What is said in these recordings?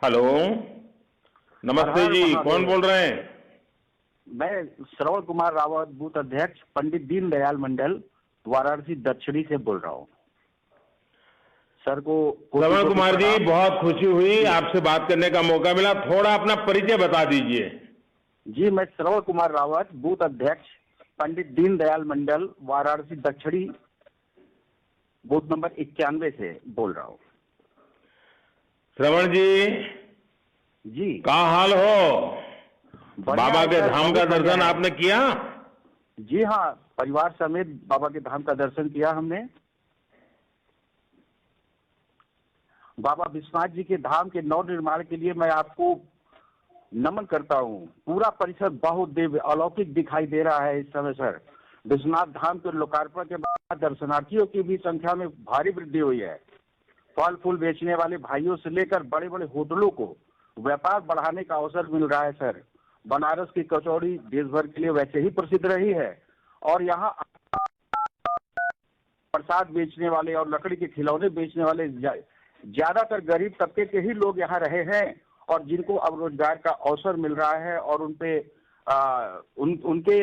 Hello. हर नमस्ते हर जी, कौन महादेव। बोल रहे हैं? मैं श्रवण कुमार रावत, बूथ अध्यक्ष, पंडित दीनदयाल मंडल, वाराणसी दक्षिणी से बोल रहा हूँ। सर को कोटि श्रवण कोटि कुमार जी, प्रणाम। बहुत खुशी हुई जी आपसे बात करने का मौका मिला। थोड़ा अपना परिचय बता दीजिए। जी, मैं श्रवण कुमार रावत, बूथ अध्यक्ष, पंडित दीनदयाल मंडल, वाराणसी दक्षिणी, बूथ नंबर 91 से बोल रहा हूँ। श्रवण जी, जी का हाल हो? बढ़िया बाबा है के सर, धाम का बहुत बढ़िया दर्शन है। आपने किया? जी हाँ, परिवार समेत बाबा के धाम का दर्शन किया हमने। बाबा विश्वनाथ जी के धाम के नव निर्माण के लिए मैं आपको नमन करता हूँ। पूरा परिसर बहुत दिव्य अलौकिक दिखाई दे रहा है इस समय सर। विश्वनाथ धाम के लोकार्पण के बाद दर्शनार्थियों की भी संख्या में भारी वृद्धि हुई है। फल फूल बेचने वाले भाइयों से लेकर बड़े बड़े होटलों को व्यापार बढ़ाने का अवसर मिल रहा है सर। बनारस की कचौड़ी देश भर के लिए वैसे ही प्रसिद्ध रही है, और यहाँ प्रसाद बेचने वाले और लकड़ी के खिलौने बेचने वाले ज्यादातर गरीब तबके के ही लोग यहाँ रहे हैं, और जिनको अब रोजगार का अवसर मिल रहा है, और उनके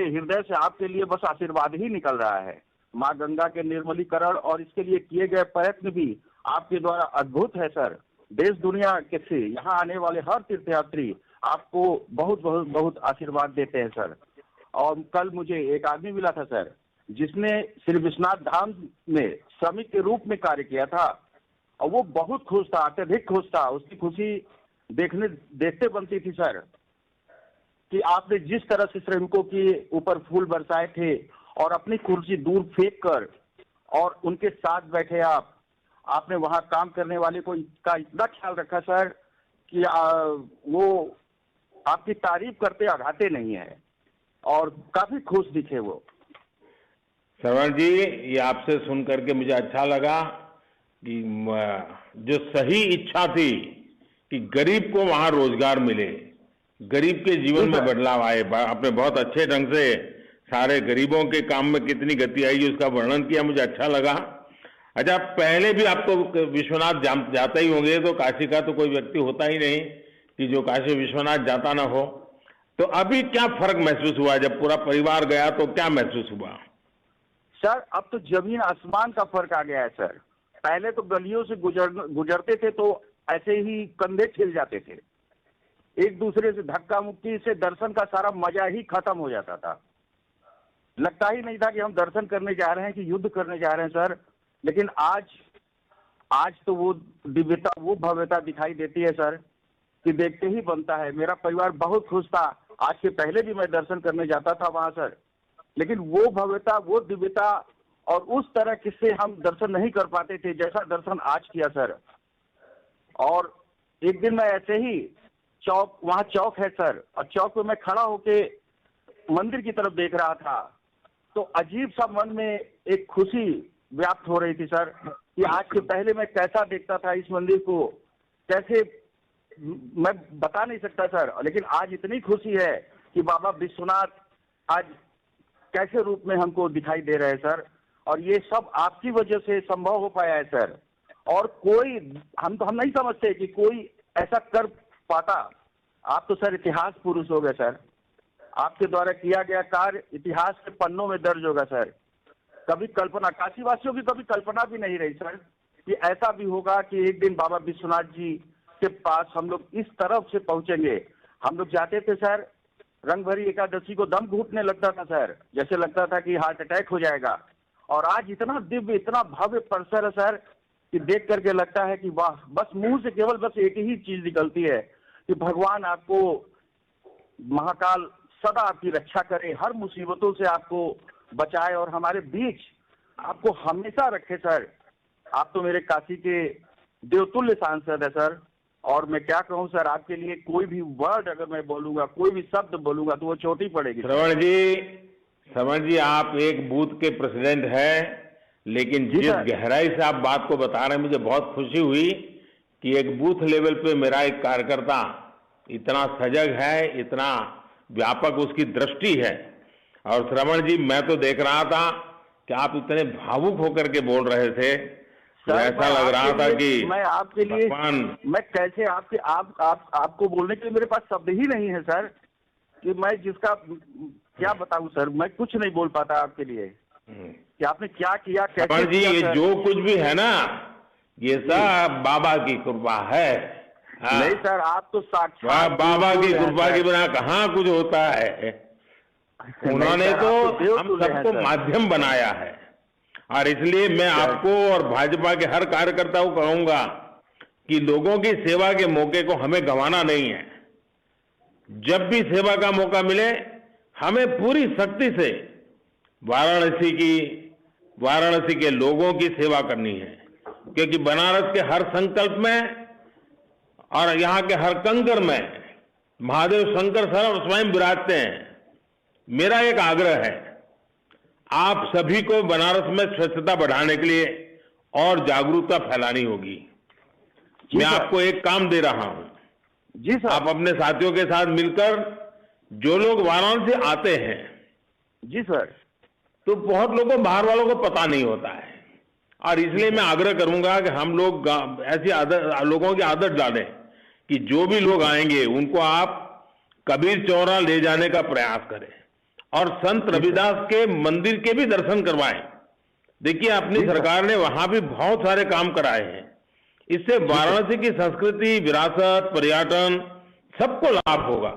हृदय से आपके लिए बस आशीर्वाद ही निकल रहा है। माँ गंगा के निर्मलीकरण और इसके लिए किए गए प्रयत्न भी आपके द्वारा अद्भुत है सर। देश दुनिया के से यहाँ आने वाले हर तीर्थयात्री आपको बहुत बहुत बहुत आशीर्वाद देते हैं सर। और कल मुझे एक आदमी मिला था सर, जिसने श्री विश्वनाथ धाम में श्रमिक के रूप में कार्य किया था, और वो बहुत खुश था, अत्यधिक खुश था। उसकी खुशी देखते बनती थी सर, कि आपने जिस तरह से श्रमिकों के ऊपर फूल बरसाए थे और अपनी कुर्सी दूर फेंक कर और उनके साथ बैठे आपने वहां काम करने वाले को का इतना ख्याल रखा सर, कि वो आपकी तारीफ करते आघाते नहीं है, और काफी खुश दिखे वो। श्रवण जी, ये आपसे सुन करके मुझे अच्छा लगा कि जो सही इच्छा थी कि गरीब को वहां रोजगार मिले, गरीब के जी जीवन में सर। बदलाव आए। आपने बहुत अच्छे ढंग से सारे गरीबों के काम में कितनी गति आएगी उसका वर्णन किया, मुझे अच्छा लगा। अच्छा, पहले भी आप तो विश्वनाथ जाते ही होंगे, तो काशी का तो कोई व्यक्ति होता ही नहीं कि जो काशी विश्वनाथ जाता ना हो। तो अभी क्या फर्क महसूस हुआ? जब पूरा परिवार गया तो क्या महसूस हुआ? सर अब तो जमीन आसमान का फर्क आ गया है सर। पहले तो गलियों से गुजरते थे तो ऐसे ही कंधे छिल जाते थे, एक दूसरे से धक्का मुक्की से दर्शन का सारा मजा ही खत्म हो जाता था। लगता ही नहीं था कि हम दर्शन करने जा रहे हैं कि युद्ध करने जा रहे हैं सर। लेकिन आज तो वो दिव्यता, वो भव्यता दिखाई देती है सर, कि देखते ही बनता है। मेरा परिवार बहुत खुश था। आज से पहले भी मैं दर्शन करने जाता था वहां सर, लेकिन वो भव्यता, वो दिव्यता और उस तरह किससे हम दर्शन नहीं कर पाते थे जैसा दर्शन आज किया सर। और एक दिन मैं ऐसे ही वहां चौक है सर, और चौक पे मैं खड़ा होके मंदिर की तरफ देख रहा था, तो अजीब सा मन में एक खुशी व्याप्त हो रही थी सर, कि आज से पहले मैं कैसा देखता था इस मंदिर को, कैसे मैं बता नहीं सकता सर। लेकिन आज इतनी खुशी है कि बाबा विश्वनाथ आज कैसे रूप में हमको दिखाई दे रहे हैं सर, और ये सब आपकी वजह से संभव हो पाया है सर। और कोई हम नहीं समझते कि कोई ऐसा कर पाता। आप तो सर इतिहास पुरुष हो गए सर, आपके द्वारा किया गया कार्य इतिहास के पन्नों में दर्ज होगा सर। कभी कल्पना, काशीवासियों की कभी कल्पना भी नहीं रही सर कि ऐसा भी होगा कि एक दिन बाबा विश्वनाथ जी के पास हम लोग इस तरफ से पहुंचेंगे। हम लोग जाते थे सर, रंग भरी एकादशी को दम घुटने लगता था सर, जैसे लगता था कि हार्ट अटैक हो जाएगा। और आज इतना दिव्य, इतना भव्य परिसर है सर, कि देख करके लगता है कि वाह, बस मुंह से केवल बस एक ही चीज निकलती है कि भगवान आपको, महाकाल सदा आपकी रक्षा करे, हर मुसीबतों से आपको बचाए और हमारे बीच आपको हमेशा रखे सर। आप तो मेरे काशी के देवतुल्य सांसद है सर, और मैं क्या कहूं सर, आपके लिए कोई भी वर्ड अगर मैं बोलूंगा, कोई भी शब्द बोलूंगा तो वो छोटी पड़ेगी सर। श्रवण जी, आप एक बूथ के प्रेसिडेंट हैं, लेकिन जी जिस सर। गहराई से आप बात को बता रहे हैं, मुझे बहुत खुशी हुई कि एक बूथ लेवल पे मेरा एक कार्यकर्ता इतना सजग है, इतना व्यापक उसकी दृष्टि है। और श्रवण जी, मैं तो देख रहा था कि आप इतने भावुक होकर के बोल रहे थे। ऐसा लग रहा था कि मैं आपके लिए भगवान मैं कैसे आपके आपको बोलने के लिए मेरे पास शब्द ही नहीं है सर, कि मैं जिसका क्या बताऊं सर, मैं कुछ नहीं बोल पाता आपके लिए कि आपने क्या किया, कैसे रमन जी, किया ये सर। जो कुछ भी है ना, ये सब बाबा की कृपा है। हाँ। नहीं सर, आप तो साक्षात बाबा की देवतुल्य हैं कृपा के सर। बिना कहाँ कुछ होता है। नहीं उन्होंने सर, तो आप तो हम देवतुल्य हैं सबको सर। माध्यम बनाया है, और इसलिए मैं आपको और भाजपा के हर कार्यकर्ता को कहूंगा कि लोगों की सेवा के मौके को हमें गंवाना नहीं है। जब भी सेवा का मौका मिले हमें पूरी शक्ति से वाराणसी के लोगों की सेवा करनी है, क्योंकि बनारस के हर संकल्प में और यहाँ के हर कंकर में महादेव शंकर स्वयं विराजते हैं। मेरा एक आग्रह है, आप सभी को बनारस में स्वच्छता बढ़ाने के लिए और जागरूकता फैलानी होगी। मैं आपको एक काम दे रहा हूं, जी सर। आप अपने साथियों के साथ मिलकर, जो लोग वाराणसी आते हैं, जी सर। तो बहुत लोगों, बाहर वालों को पता नहीं होता है, और इसलिए मैं आग्रह करूंगा कि हम लोग ऐसी लोगों की आदत डालें कि जो भी लोग आएंगे उनको आप कबीर चौरा ले जाने का प्रयास करें और संत रविदास के मंदिर के भी दर्शन करवाएं। देखिए, अपनी सरकार ने वहां भी बहुत सारे काम कराए हैं। इससे वाराणसी की संस्कृति, विरासत, पर्यटन सबको लाभ होगा।